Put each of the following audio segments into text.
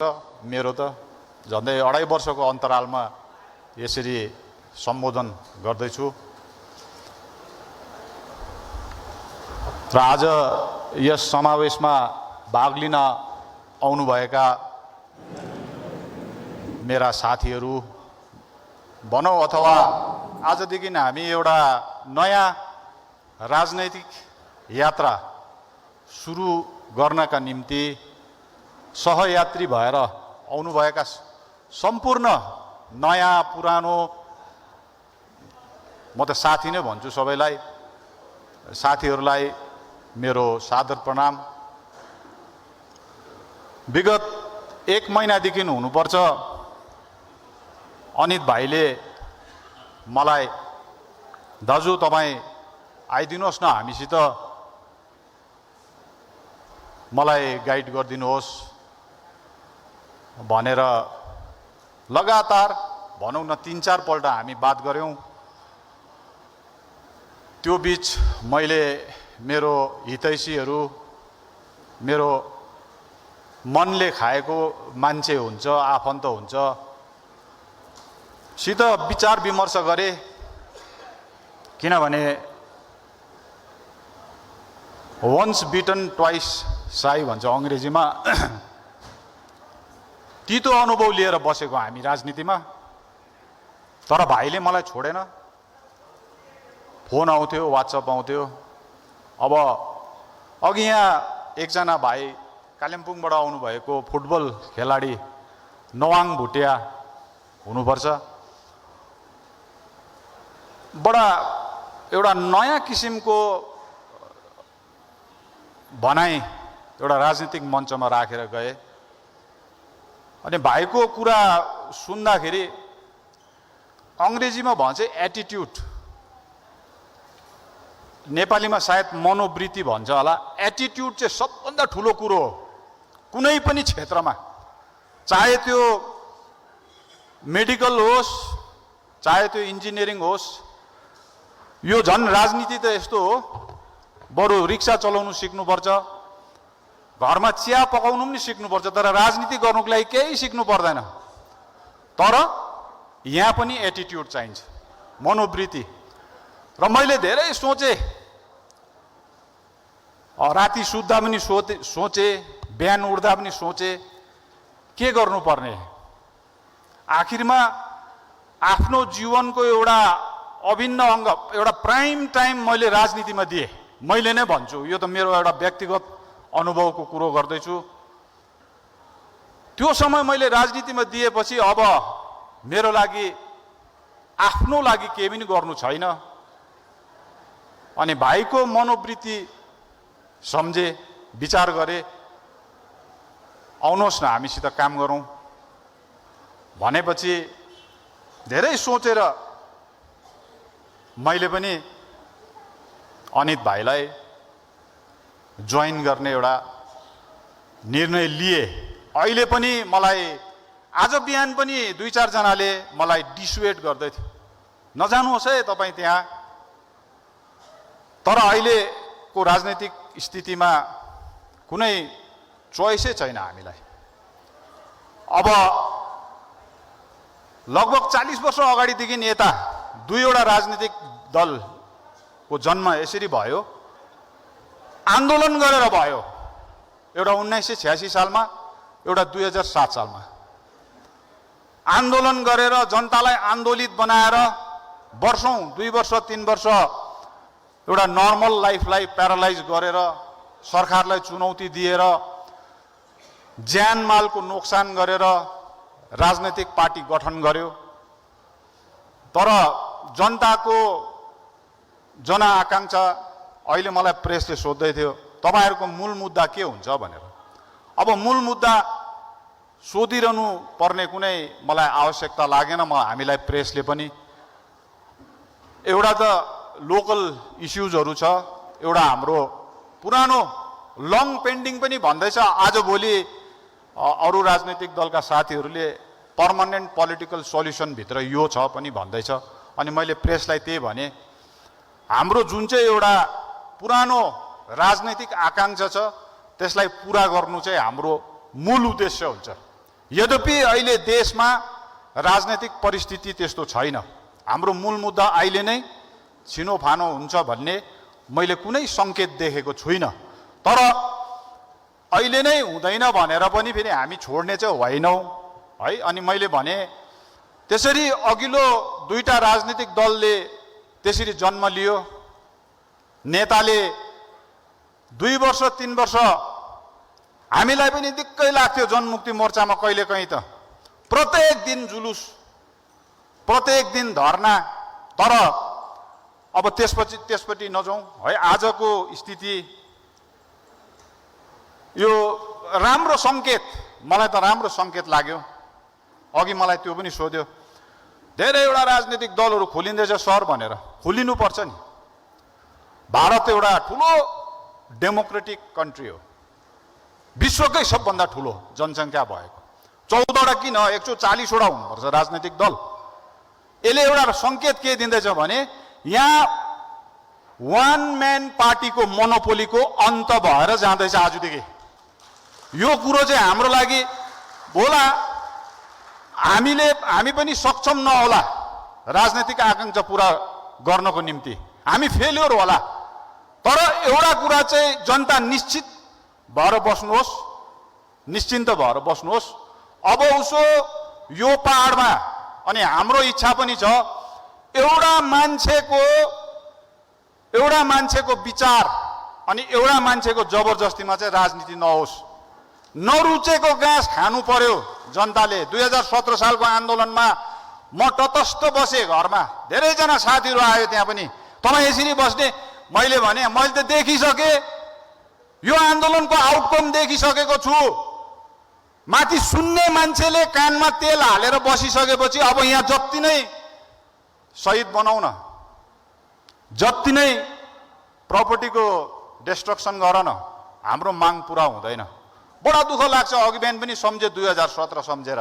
मेरो त झन्डै 2.5 वर्षको अन्तरालमा यसरी सम्बोधन गर्दैछु र आज यस समावेशमा भाग लिन आउनुभएका मेरा साथीहरू भनौं अथवा आजदेखि हामी एउटा नयाँ राजनैतिक यात्रा सुरु गर्नका निम्ति सहयात्री भएर आउनुभएका सम्पूर्ण नयाँ पुरानो म त साथी नै भन्छु सबैलाई साथीहरूलाई मेरो सादर प्रणाम। विगत 1 महिनादेखि हुनुपर्छ अनित भाइले मलाई दाजु तपाईँ आइदिनुहोस् न हामीसित मलाई गाइड गरिदिनुहोस् भनेर लगातार भनौं न 3-4 पल्ट हामी बात गर्यौं। त्यो बीच मैले मेरो हितैषीहरू मेरो मनले खाएको मान्छे हुन्छ आफन्त हुन्छ सित विचार विमर्श गरे, किनभने वन्स बिटन ट्वाइस साई भन्छ अंग्रेजीमा। तीतो अनुभव लिएर बसेको हामी राजनीतिमा, तर भाइले मलाई छोडेन। फोन आउँथ्यो, व्हाट्सएप आउँथ्यो। अब अघि यहाँ एकजना भाइ कालिम्पोङबाट आउनुभएको फुटबल खेलाडी नवाङ भुटिया हुनुपर्छ। बडा एउटा नयाँ किसिमको भनाइ एउटा राजनीतिक मञ्चमा राखेर गए। अनि भाइको कुरा सुन्दाखेरि अंग्रेजीमा भन्छ एटिट्युड, नेपालीमा सायद मनोवृत्ति भन्छ होला। एटिट्युड चाहिँ सबभन्दा ठुलो कुरो हो कुनै पनि क्षेत्रमा, चाहे त्यो मेडिकल होस् चाहे त्यो इन्जिनियरिङ होस्। यो झन् राजनीति त यस्तो हो, बरु रिक्सा चलाउनु सिक्नुपर्छ, घरमा चिया पकाउनु पनि सिक्नुपर्छ, तर राजनीति गर्नुको लागि केही सिक्नु पर्दैन। तर यहाँ पनि एटिट्युड चाहिन्छ, मनोवृत्ति। र मैले धेरै सोचे, राति सुत्दा पनि सोचे, बिहान उठ्दा पनि सोचे के गर्नुपर्ने। आखिरमा आफ्नो जीवनको एउटा अभिन्न अंग, एउटा प्राइम टाइम मैले राजनीतिमा दिए। मैले नै भन्छु, यो त मेरो एउटा व्यक्तिगत अनुभवको कुरो गर्दैछु। त्यो समय मैले राजनीतिमा दिएपछि अब मेरो लागि आफ्नो लागि केही पनि गर्नु छैन। अनि भाइको मनोवृत्ति सम्झे, विचार गरे, आउनुहोस् न हामीसित काम गरौं भनेपछि धेरै सोचेर मैले पनि अनित भाइलाई जोइन गर्ने एउटा निर्णय लिए। अहिले पनि मलाई आज बिहान पनि 2-4 जनाले मलाई डिसुएट गर्दै थियो, नजानुहोस् है तपाईँ त्यहाँ। तर अहिलेको राजनीतिक स्थितिमा कुनै चोइसै छैन हामीलाई। अब लगभग 40 वर्ष अगाडिदेखि यता 2वटा राजनीतिक दलको जन्म यसरी भयो, आन्दोलन गरेर भयो। एउटा 1986 सालमा, एउटा 2007 सालमा। आन्दोलन गरेर जनतालाई आन्दोलित बनाएर वर्षौं 2 वर्ष 3 वर्ष एउटा नर्मल लाइफलाई प्यारालाइज गरेर सरकारलाई चुनौती दिएर ज्यानमालको नोक्सान गरेर राजनीतिक पार्टी गठन गर्यो। तर जनताको जनआकांक्षा, अहिले मलाई प्रेसले सोध्दै थियो तपाईहरुको मूल मुद्दा के हुन्छ भनेर। अब मूल मुद्दा सोधिरहनु पर्ने कुनै मलाई आवश्यकता लागेन। हामीलाई प्रेसले पनि एउटा त लोकल इश्यूजहरु छ, एउटा हाम्रो पुरानो लङ पेन्डिङ पनि भन्दैछ। आज भोलि अरु राजनीतिक दलका साथीहरूले पर्मानेन्ट पोलिटिकल सोल्युसन भित्र यो छ पनि भन्दैछ। अनि मैले प्रेसलाई त्यही भने, हाम्रो जुन चाहिँ एउटा पुरानो राजनीतिक आकांक्षा छ त्यसलाई पूरा गर्नु चाहिँ हाम्रो मूल उद्देश्य हुन्छ। यद्यपि अहिले देशमा राजनैतिक परिस्थिति त्यस्तो छैन। हाम्रो मूल मुद्दा अहिले नै छिनोफानो हुन्छ भन्ने मैले कुनै सङ्केत देखेको छुइनँ। तर अहिले नै हुँदैन भनेर पनि फेरि हामी छोड्ने चाहिँ होइनौँ है। अनि मैले भने त्यसरी अघिल्लो दुईटा राजनीतिक दलले त्यसरी जन्म लियो। नेताले 2 वर्ष 3 वर्ष हामीलाई पनि दिक्कै लाग्थ्यो जनमुक्ति मोर्चामा कहिलेकाहीँ त प्रत्येक दिन जुलुस, प्रत्येक दिन धरना। तर अब त्यसपछि नजाउँ है। आजको स्थिति यो राम्रो सङ्केत, मलाई त राम्रो सङ्केत लाग्यो। अघि मलाई त्यो पनि सोध्यो, धेरैवटा राजनीतिक दलहरू खोलिँदैछ सर भनेर। खोलिनुपर्छ नि। भारत एउटा ठुलो डेमोक्रेटिक कन्ट्री हो, विश्वकै सबभन्दा ठुलो जनसङ्ख्या भएको। 14वटा किन 140वटा हुनुपर्छ राजनैतिक दल। यसले एउटा सङ्केत के दिँदैछ भने यहाँ वान म्यान पार्टीको मोनोपोलीको अन्त भएर जाँदैछ आजदेखि। यो कुरो चाहिँ हाम्रो लागि होला, हामी पनि सक्षम नहोला राजनैतिक आकाङ्क्षा पुरा गर्नको निम्ति, हामी फेल्योर होला। तर एउटा कुरा चाहिँ जनता निश्चित भएर बस्नुहोस्, निश्चिन्त भएर बस्नुहोस्। अब उसो यो पहाडमा अनि हाम्रो इच्छा पनि छ एउटा मान्छेको विचार अनि एउटा मान्छेको जबरजस्तीमा चाहिँ राजनीति नहोस्। नरुचेको घाँस खानु पर्यो जनताले। 2017 सालको आन्दोलनमा म तटस्थ बसेँ घरमा, धेरैजना साथीहरू आयो त्यहाँ पनि। तपाईँ यसरी बस्ने, मैले भने मैले त देखिसकेँ, यो आन्दोलनको आउटकम देखिसकेको छु। माथि सुन्ने मान्छेले कानमा तेल हालेर बसिसकेपछि अब यहाँ जति नै शहीद बनाउन, जति नै प्रपर्टीको डिस्ट्रक्सन गर न, हाम्रो माग पुरा हुँदैन। बडा दुःख लाग्छ। अघि बिहान पनि सम्झे 2017 सम्झेर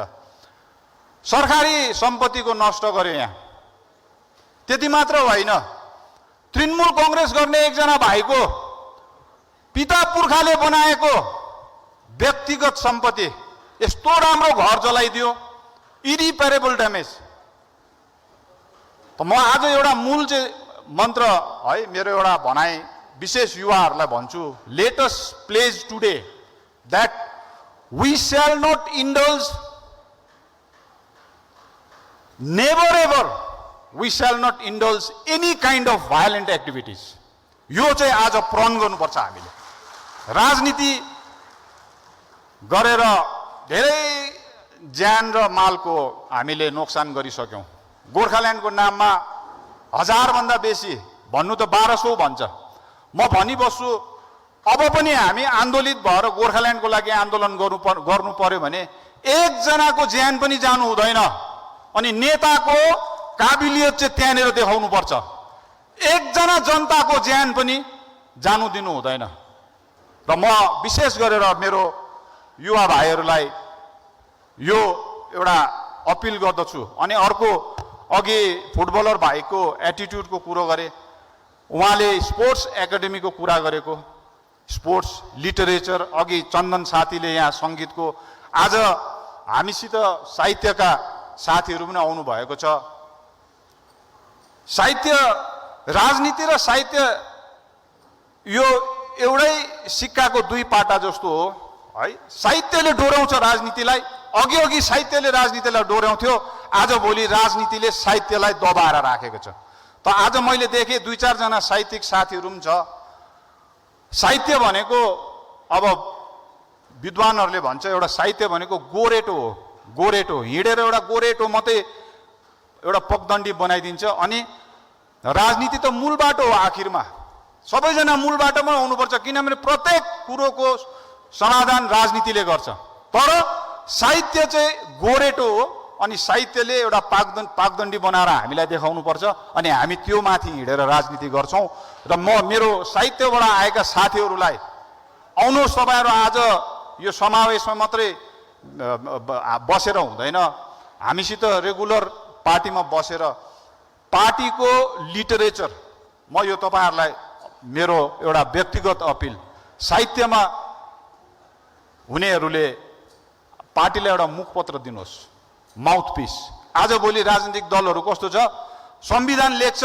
सरकारी सम्पत्तिको नष्ट गर्यो यहाँ। त्यति मात्र होइन, तृणमूल कांग्रेस गर्ने एकजना भाइको पिता पुर्खाले बनाएको व्यक्तिगत सम्पत्ति यस्तो राम्रो घर जलाइदियो, इरिपेरेबल ड्यामेज। त म आज एउटा मूल चाहिँ मन्त्र है, मेरो एउटा भनाइ विशेष युवाहरूलाई भन्छु, let us pledge today that we shall not indulge, never ever we shall not indulge any kind of violent activities. यो चाहिँ आज प्रण गर्नुपर्छ हामीले। राजनीति गरेर धेरै ज्यान र मालको हामीले नोक्सान गरिसक्यौँ। गोर्खाल्यान्डको नाममा 1000 भन्दा बेसी, भन्नु त 1200 भन्छ। म भनिबस्छु अब पनि हामी आन्दोलित भएर गोर्खाल्यान्डको लागि आन्दोलन गर्नु पर्यो भने एकजनाको ज्यान पनि जानु हुँदैन। अनि नेताको काबिलियत चाहिँ त्यहाँनिर देखाउनु पर्छ। एकजना जनताको ज्यान पनि जानु दिनु हुँदैन। र म विशेष गरेर मेरो युवा भाइहरूलाई यो एउटा अपिल गर्दछु। अनि अर्को, अघि फुटबलर भाइको एटिट्युडको कुरो गरे, उहाँले स्पोर्ट्स एकाडेमीको कुरा गरेको, स्पोर्ट्स लिटरेचर, अघि चन्दन साथीले यहाँ सङ्गीतको, आज हामीसित साहित्यका साथीहरू पनि आउनु भएको छ। साहित्य, राजनीति र साहित्य यो एउटै सिक्काको दुई पाटा जस्तो हो है। साहित्यले डोर्याउँछ राजनीतिलाई, अघि साहित्यले राजनीतिलाई डोर्याउँथ्यो, आज भोलि राजनीतिले साहित्यलाई दबाएर राखेको छ। त आज मैले देखेँ 2-4 जना साहित्यिक साथीहरू पनि छ। साहित्य भनेको, अब विद्वानहरूले भन्छ एउटा साहित्य भनेको गोरेटो हो। गोरेटो हिँडेर एउटा गोरेटो मात्रै एउटा पगदण्डी बनाइदिन्छ। अनि राजनीति त मूल बाटो हो। आखिरमा सबैजना मूल बाटोमा हुनुपर्छ, किनभने प्रत्येक कुरोको समाधान राजनीतिले गर्छ। तर साहित्य चाहिँ गोरेटो हो। अनि साहित्यले एउटा पागदण्डी बनाएर हामीलाई देखाउनु पर्छ, अनि हामी त्यो माथि हिँडेर राजनीति गर्छौँ। र म मेरो साहित्यबाट आएका साथीहरूलाई, आउनुहोस् तपाईँहरू, आज यो समावेशमा मात्रै बसेर हुँदैन, हामीसित रेगुलर पार्टीमा बसेर पार्टीको लिटरेचर, म यो तपाईँहरूलाई मेरो एउटा व्यक्तिगत अपिल, साहित्यमा हुनेहरूले पार्टीलाई एउटा मुखपत्र दिनुहोस्, माउथपिस। आजभोलि राजनीतिक दलहरू कस्तो छ, संविधान लेख्छ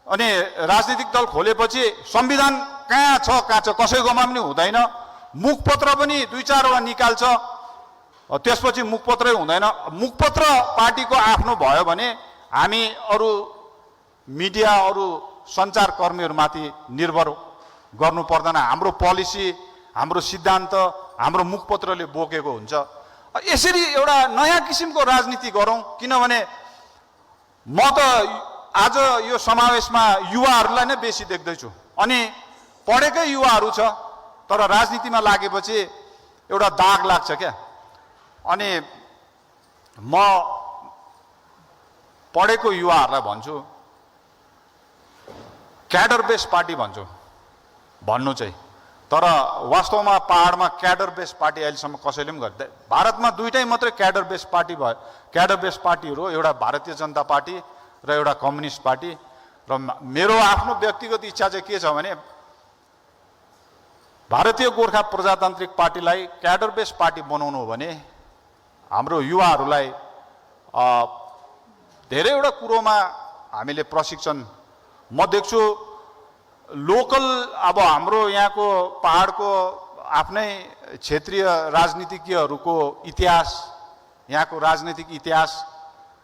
अनि राजनीतिक दल खोलेपछि संविधान कहाँ छ कसैकोमा पनि हुँदैन, मुखपत्र पनि 2-4 वटा निकाल्छ, त्यसपछि मुखपत्रै हुँदैन। मुखपत्र पार्टीको आफ्नो भयो भने हामी अरू मिडिया अरू सञ्चारकर्मीहरूमाथि निर्भर गर्नु पर्दैन। हाम्रो पोलिसी, हाम्रो सिद्धान्त हाम्रो मुखपत्रले बोकेको हुन्छ। यसरी एउटा नयाँ किसिमको राजनीति गरौँ, किनभने म त आज यो समावेशमा युवाहरूलाई नै बेसी देख्दैछु अनि पढेकै युवाहरू छ, तर राजनीतिमा लागेपछि एउटा दाग लाग्छ क्या। अनि म पढेको युवाहरूलाई भन्छु, क्याडर बेस पार्टी भन्नु चाहिँ, तर वास्तवमा पहाडमा क्याडर बेस पार्टी अहिलेसम्म कसैले पनि गर्दैन। भारतमा 2टै मात्रै क्याडर बेस पार्टी भयो। क्याडर बेस पार्टीहरू एउटा भारतीय जनता पार्टी र एउटा कम्युनिस्ट पार्टी। र मेरो आफ्नो व्यक्तिगत इच्छा चाहिँ के छ भने भारतीय गोर्खा प्रजातान्त्रिक पार्टीलाई क्याडर बेस पार्टी बनाउनु हो भने हाम्रो युवाहरूलाई धेरैवटा कुरोमा हामीले प्रशिक्षण, म देख्छु लोकल, अब हाम्रो यहाँको पहाडको आफ्नै क्षेत्रीय राजनीतिज्ञहरूको इतिहास, यहाँको राजनीतिक इतिहास,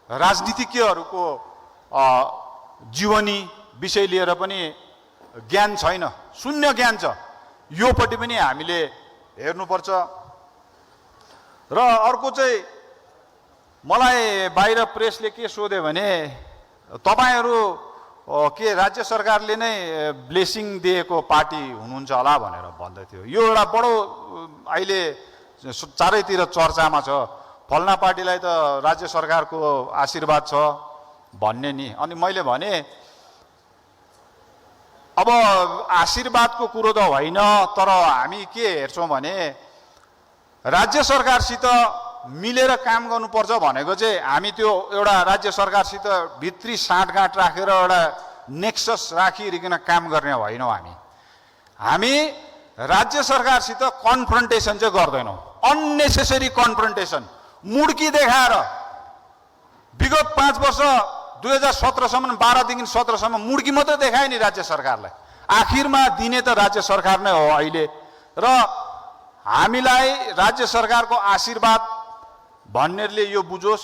राजनीतिज्ञहरूको जीवनी विषय लिएर पनि ज्ञान छैन, शून्य ज्ञान छ। योपट्टि पनि हामीले हेर्नुपर्छ। र अर्को चाहिँ मलाई बाहिर प्रेसले के सोध्यो भने तपाईहरू के राज्य सरकारले नै ब्लेसिङ दिएको पार्टी हुनुहुन्छ होला भनेर भन्दै थियो। यो एउटा बडो अहिले चारैतिर चर्चामा छ। फल्ना पार्टीलाई त राज्य सरकारको आशीर्वाद छ भन्ने नि। अनि मैले भने अब आशीर्वादको कुरो त होइन, तर हामी के हेर्छौँ भने राज्य सरकारसित मिलेर काम गर्नुपर्छ भनेको चाहिँ हामी त्यो एउटा राज्य सरकारसित भित्री साँठगाँठ राखेर एउटा नेक्सस राखिकन काम गर्ने होइनौँ। हामी राज्य सरकारसित कन्फ्रन्टेसन चाहिँ गर्दैनौँ, अननेसेसरी कन्फ्रन्टेसन, मुड्की देखाएर। विगत 5 वर्ष 2017सम्म 12देखि 17सम्म मुड्की मात्रै देखायो नि राज्य सरकारलाई। आखिरमा दिने त राज्य सरकार नै हो अहिले। र हामीलाई राज्य सरकारको आशीर्वाद भन्नेले यो बुझोस्,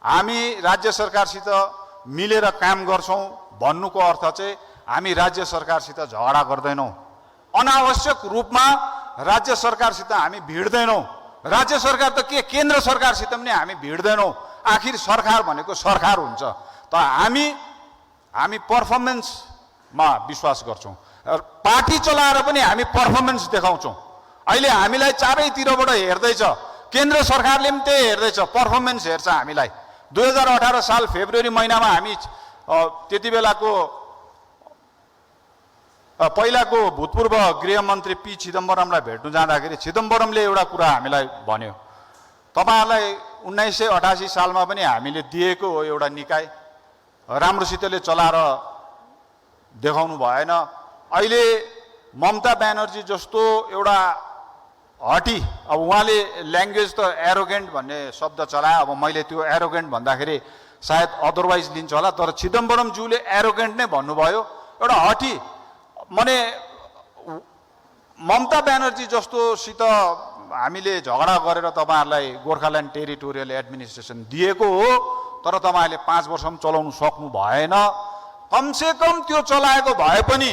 हामी राज्य सरकारसित मिलेर काम गर्छौँ भन्नुको अर्थ चाहिँ हामी राज्य सरकारसित झगडा गर्दैनौँ, अनावश्यक रूपमा राज्य सरकारसित हामी भिड्दैनौँ। राज्य सरकार त के केन्द्र सरकारसित पनि हामी भिड्दैनौँ। आखिर सरकार भनेको सरकार हुन्छ। त हामी पर्फर्मेन्समा विश्वास गर्छौँ। पार्टी चलाएर पनि हामी पर्फर्मेन्स देखाउँछौँ। अहिले हामीलाई चारैतिरबाट हेर्दैछ, केन्द्र सरकारले पनि त्यही हेर्दैछ, पर्फर्मेन्स हेर्छ हामीलाई। 2018 साल फेब्रुअरी महिनामा हामी त्यति बेलाको पहिलाको भूतपूर्व गृहमन्त्री पी चिदम्बरमलाई भेट्नु जाँदाखेरि चिदम्बरमले एउटा कुरा हामीलाई भन्यो, तपाईहरुलाई 1988 सालमा पनि हामीले दिएको हो एउटा निकाय, राम्रोसितले चलाएर देखाउनु भएन। अहिले ममता ब्यानर्जी जस्तो एउटा हटी, अब उहाँले ल्याङ्ग्वेज त एरोगेन्ट भन्ने शब्द चलायो, अब मैले त्यो एरोगेन्ट भन्दाखेरि सायद अदरवाइज लिन्छ होला, तर चिदम्बरमज्यूले एरोगेन्ट नै भन्नुभयो। एउटा हटी माने ममता ब्यानर्जी जस्तोसित हामीले झगडा गरेर तपाईहरुलाई गोर्खाल्यान्ड टेरिटोरियल एडमिनिस्ट्रेसन दिएको हो, तर तपाईहरुले 5 वर्षसम्म चलाउन सक्नु भएन। कमसेकम त्यो चलाएको भए पनि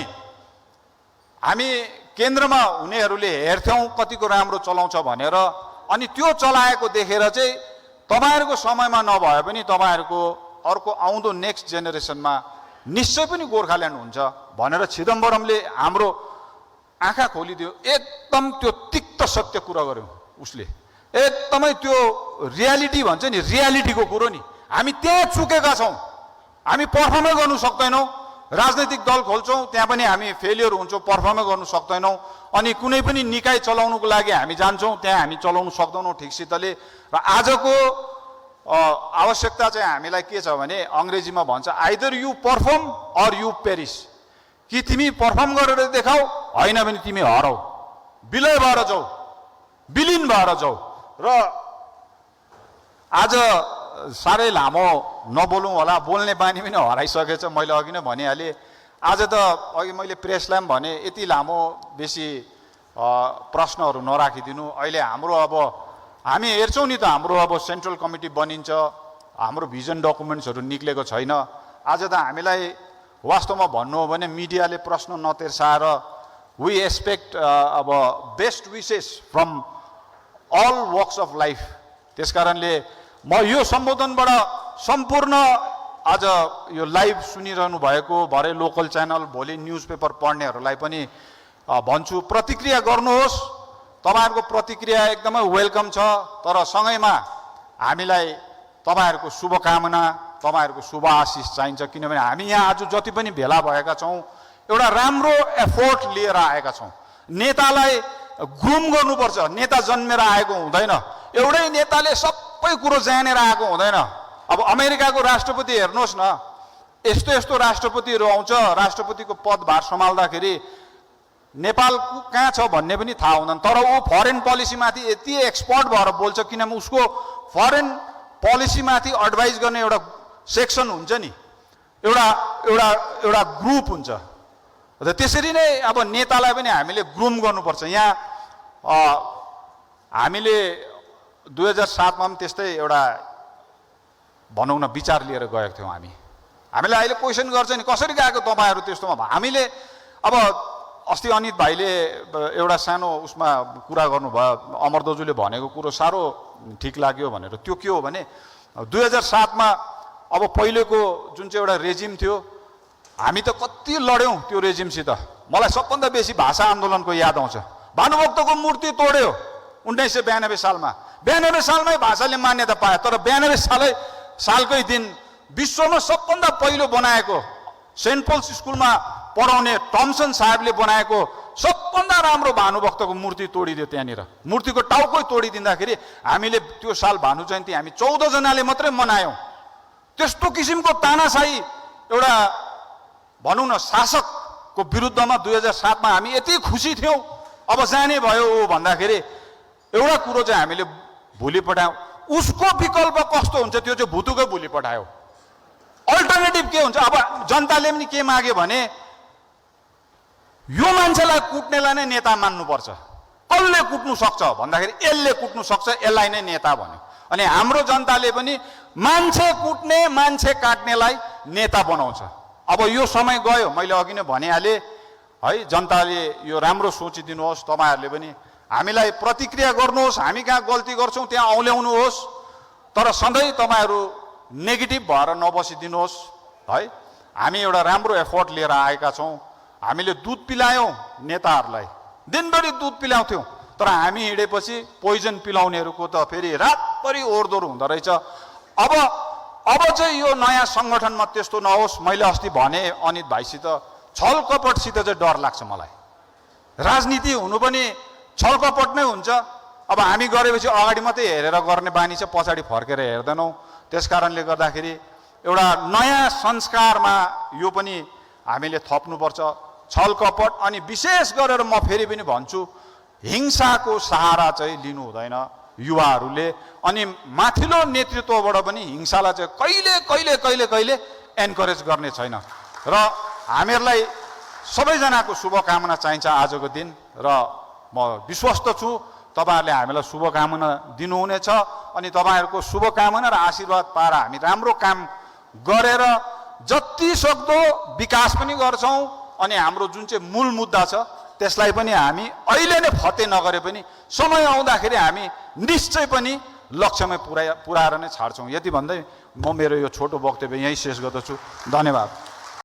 हामी केन्द्रमा हुनेहरूले हेर्थ्यौं कतिको राम्रो चलाउँछ भनेर, अनि त्यो चलाएको देखेर चाहिँ तपाईहरुको समयमा नभए पनि तपाईहरुको अर्को आउँदो नेक्स्ट जेनेरेसनमा निश्चय पनि गोर्खाल्यान्ड हुन्छ भनेर चिदम्बरमले हाम्रो आँखा खोलिदियो। एकदम त्यो तिक्त सत्य कुरा गर्यो उसले, एकदमै त्यो रियालिटी भन्छ नि, रियालिटीको कुरो नि। हामी त्यहाँ चुकेका छौं, हामी पर्फर्मै गर्नु सक्दैनौं। राजनैतिक दल खोल्छौं, त्यहाँ पनि हामी फेलियर हुन्छौं, पर्फर्मै गर्नु सक्दैनौं। अनि कुनै पनि निकाय चलाउनुको लागि हामी जान्छौं, त्यहाँ हामी चलाउन सक्दैनौं ठिकसितले। र आजको आवश्यकता चाहिँ हामीलाई के छ भने अंग्रेजीमा भन्छ either you perform or you perish, कि तिमी परफर्म गरेर देखाऊ, हैन भने तिमी हराऊ, विलय भएर जाऊ, विलीन भएर जाऊ। र आज साह्रै लामो नबोलौँ होला, बोल्ने बानी पनि हराइसकेछ। मैले अघि नै भनिहालेँ, आज त अघि मैले प्रेसलाई पनि भने यति लामो बेसी प्रश्नहरू नराखिदिनु। अहिले हाम्रो अब हामी हेर्छौँ नि त, हाम्रो अब सेन्ट्रल कमिटी बनिन्छ, हाम्रो भिजन डकुमेन्ट्सहरू निक्लेको छैन। आज त हामीलाई वास्तवमा भन्नु हो भने मिडियाले प्रश्न नतेर्साएर we expect of best wishes from all walks of life. त्यस कारणले म यो सम्बोधनबाट सम्पूर्ण आज यो लाइभ सुनिरहनु भएको भरे लोकल च्यानल, भोलि न्युज पेपर पढ्नेहरूलाई पनि भन्छु, प्रतिक्रिया गर्नुहोस्। तपाईहरुको प्रतिक्रिया एकदमै वेलकम छ, तर सँगैमा हामीलाई तपाईहरुको शुभकामना, तपाईहरुको शुभ आशिष चाहिन्छ। किनभने हामी यहाँ आज जति पनि भेला भएका छौँ एउटा राम्रो एफोर्ट लिएर आएका छौँ। नेतालाई ग्रुम गर्नुपर्छ, नेता जन्मेर आएको हुँदैन, एउटै नेताले सबै कुरो जानेर आएको हुँदैन। अब अमेरिकाको राष्ट्रपति हेर्नुहोस् न, यस्तो यस्तो राष्ट्रपतिहरू आउँछ, राष्ट्रपतिको पदभार सम्हाल्दाखेरि नेपाल कहाँ छ भन्ने पनि थाहा हुँदैन, तर ऊ फरेन पोलिसीमाथि यति एक्सपर्ट भएर बोल्छ किनभने उसको फरेन पोलिसीमाथि एडभाइस गर्ने एउटा सेक्सन हुन्छ नि, एउटा एउटा एउटा ग्रुप हुन्छ। त्यसरी नै अब नेतालाई पनि हामीले ग्रुम गर्नुपर्छ। यहाँ हामीले 2007 मा पनि त्यस्तै एउटा भनौँ न विचार लिएर गएका थियौँ। हामीलाई अहिले क्वेसन गर्छ नि, कसरी गएको तपाईँहरू त्यस्तोमा? हामीले अब अस्ति अनित भाइले एउटा सानो उसमा कुरा गर्नुभयो, अमर दाजुले भनेको कुरो साह्रो ठिक लाग्यो भनेर। त्यो के हो भने 2007 मा अब पहिलेको जुन चाहिँ एउटा रेजिम थियो, हामी त कति लड्यौँ त्यो रेजिमसित। मलाई सबभन्दा बेसी भाषा आन्दोलनको याद आउँछ। भानुभक्तको मूर्ति तोड्यो 1992 सालमा। 92 सालमै भाषाले मान्यता पायो, तर 92 सालकै दिन विश्वमा सबभन्दा पहिलो बनाएको सेन्ट पल्स स्कुलमा पढाउने थम्सन साहेबले बनाएको सबभन्दा राम्रो भानुभक्तको मूर्ति तोडिदियो। त्यहाँनिर मूर्तिको टाउकै तोडिदिँदाखेरि हामीले त्यो साल भानु जयन्ती हामी 14 जनाले मात्रै मनायौँ। त्यस्तो किसिमको तानाशाही एउटा भनौँ न शासकको विरुद्धमा 2007 मा हामी यति खुसी थियौँ। अब जाने भयो हो भन्दाखेरि एउटा कुरो चाहिँ हामीले भुली पठायौँ। उसको विकल्प कस्तो हुन्छ त्यो चाहिँ भुतुकै भुली पठायो। अल्टरनेटिभ के हुन्छ? अब जनताले पनि के माग्यो भने यो मान्छेलाई कुट्नेलाई नै नेता मान्नुपर्छ। कसले कुट्नु सक्छ भन्दाखेरि यसले कुट्नु सक्छ, यसलाई नै नेता भन्यो। अनि हाम्रो जनताले पनि मान्छे कुट्ने मान्छे काट्नेलाई नेता बनाउँछ। अब यो समय गयो, मैले अघि नै भनिहालेँ है। जनताले यो राम्रो सोचिदिनुहोस्, तपाईँहरूले पनि हामीलाई प्रतिक्रिया गर्नुहोस्, हामी कहाँ गल्ती गर्छौँ त्यहाँ औल्याउनुहोस्, तर सधैँ तपाईँहरू नेगेटिभ भएर नबसिदिनुहोस् है। हामी एउटा राम्रो एफोर्ट लिएर आएका छौँ। हामीले दुध पिलायौँ नेताहरूलाई, दिनभरि दुध पिलाउँथ्यौँ, तर हामी हिँडेपछि पोइजन पिलाउनेहरूको त फेरि रातभरि ओहोरदोहोर हुँदो रहेछ। अब चाहिँ यो नयाँ सङ्गठनमा त्यस्तो नहोस्। मैले अस्ति भने अनित भाइसित, छल कपटसित चाहिँ डर लाग्छ मलाई। राजनीति हुनु पनि छल कपट नै हुन्छ। अब हामी गरेपछि अगाडि मात्रै हेरेर गर्ने बानी छ, पछाडि फर्केर हेर्दैनौँ। त्यस कारणले गर्दाखेरि एउटा नयाँ संस्कारमा यो पनि हामीले थप्नुपर्छ, छल कपट। अनि विशेष गरेर म फेरि पनि भन्छु, हिंसाको सहारा चाहिँ लिनु हुँदैन युवाहरूले। अनि माथिल्लो नेतृत्वबाट पनि हिंसालाई चाहिँ कहिले एन्करेज गर्ने छैन। र हामीहरूलाई सबैजनाको शुभकामना चाहिन्छ आजको दिन। र म विश्वस्त छु तपाईँहरूले हामीलाई शुभकामना दिनुहुनेछ। अनि तपाईँहरूको शुभकामना र आशीर्वाद पाएर हामी राम्रो काम गरेर जति सक्दो विकास पनि गर्छौँ। अनि हाम्रो जुन चाहिँ मूल मुद्दा छ त्यसलाई पनि हामी अहिले नै फते नगरे पनि समय आउँदाखेरि हामी निश्चय पनि लक्ष्यमा पुर्याएर नै छाड्छौँ। यति भन्दै म मेरो यो छोटो वक्तव्य यहीँ शेष गर्दछु। धन्यवाद।